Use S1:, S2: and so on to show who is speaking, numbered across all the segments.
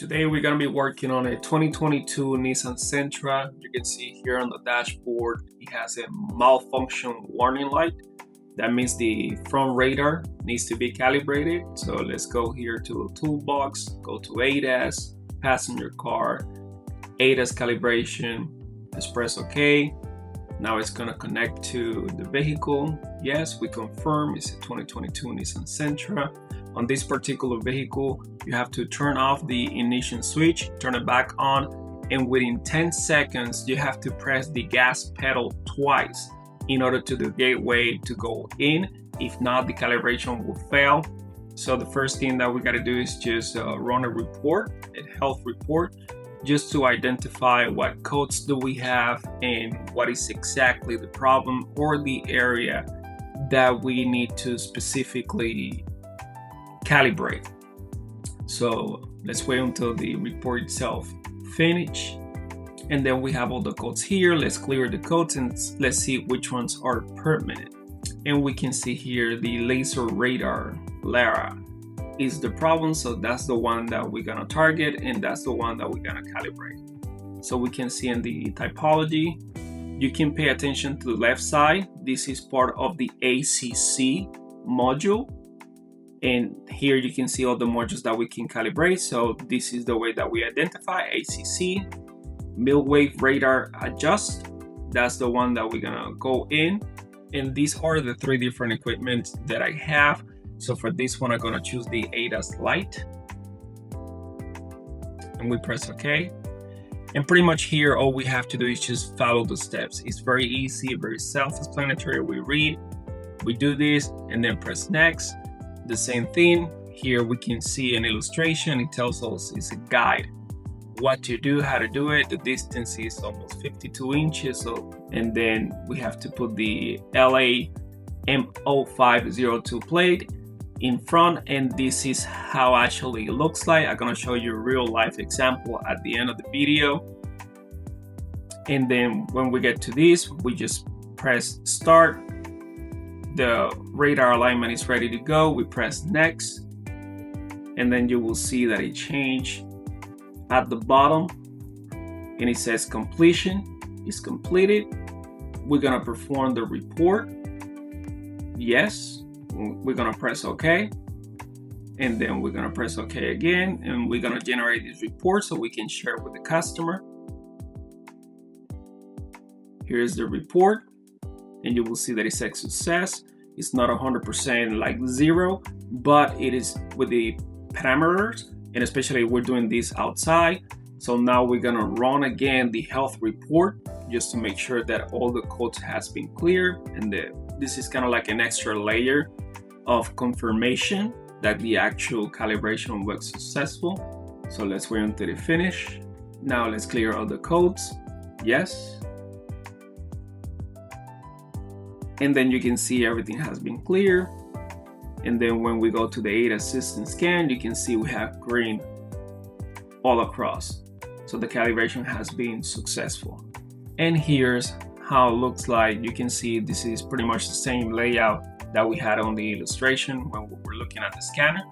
S1: Today we're going to be working on a 2022 Nissan Sentra. You can see here on the dashboard it has a malfunction warning light. That means the front radar needs to be calibrated. So let's go here to the toolbox, go to ADAS, passenger car, ADAS calibration. Let's press OK. Now it's going to connect to the vehicle. Yes, we confirm it's a 2022 Nissan Sentra. On this particular vehicle, you have to turn off the ignition switch, turn it back on, and within 10 seconds, you have to press the gas pedal twice in order to the gateway to go in. If not, the calibration will fail. So the first thing that we got to do is just run a report, a health report, just to identify what codes do we have and what is exactly the problem or the area that we need to specifically calibrate. So let's wait until the report itself finish, and then we have all the codes here. Let's clear the codes and let's see which ones are permanent. And we can see here the laser radar LARA is the problem, so that's the one that we're gonna target and that's the one that we're gonna calibrate. So we can see in the typology, you can pay attention to the left side. This is part of the ACC module. And here you can see all the modules that we can calibrate. So this is the way that we identify ACC, mil-wave radar adjust. That's the one that we're gonna go in. And these are the three different equipment that I have. So for this one, I'm gonna choose the ADAS light. And we press OK. And pretty much here, all we have to do is just follow the steps. It's very easy, very self-explanatory. We read, we do this, and then press next. The same thing here, we can see an illustration. It tells us it's a guide what to do, how to do it. The distance is almost 52 inches, and then we have to put the LA M0502 plate in front, and this is how actually it looks like. I'm gonna show you a real life example at the end of the video. And then when we get to this, we just press start. The radar alignment is ready to go. We press next, and then you will see that it changed at the bottom, and it says completion is completed. We're gonna perform the report. Yes, we're gonna press OK, and then we're gonna press OK again, and we're gonna generate this report so we can share it with the customer. Here's the report. And you will see that it says success. It's not 100% like zero, but it is with the parameters, and especially we're doing this outside. So now we're gonna run again the health report just to make sure that all the codes has been cleared, and this is kind of like an extra layer of confirmation that the actual calibration was successful. So let's wait until it finish. Now let's clear all the codes. Yes. And then you can see everything has been clear. And then when we go to the ADAS system scan, you can see we have green all across. So the calibration has been successful. And here's how it looks like. You can see this is pretty much the same layout that we had on the illustration when we were looking at the scanner.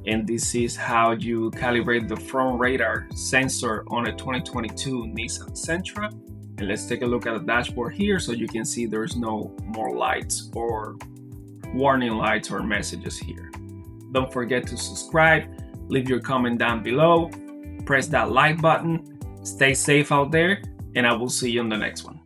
S1: And this is how you calibrate the front radar sensor on a 2022 Nissan Sentra. And let's take a look at the dashboard here so you can see there's no more lights or warning lights or messages here. Don't forget to subscribe, leave your comment down below, press that like button, stay safe out there, and I will see you on the next one.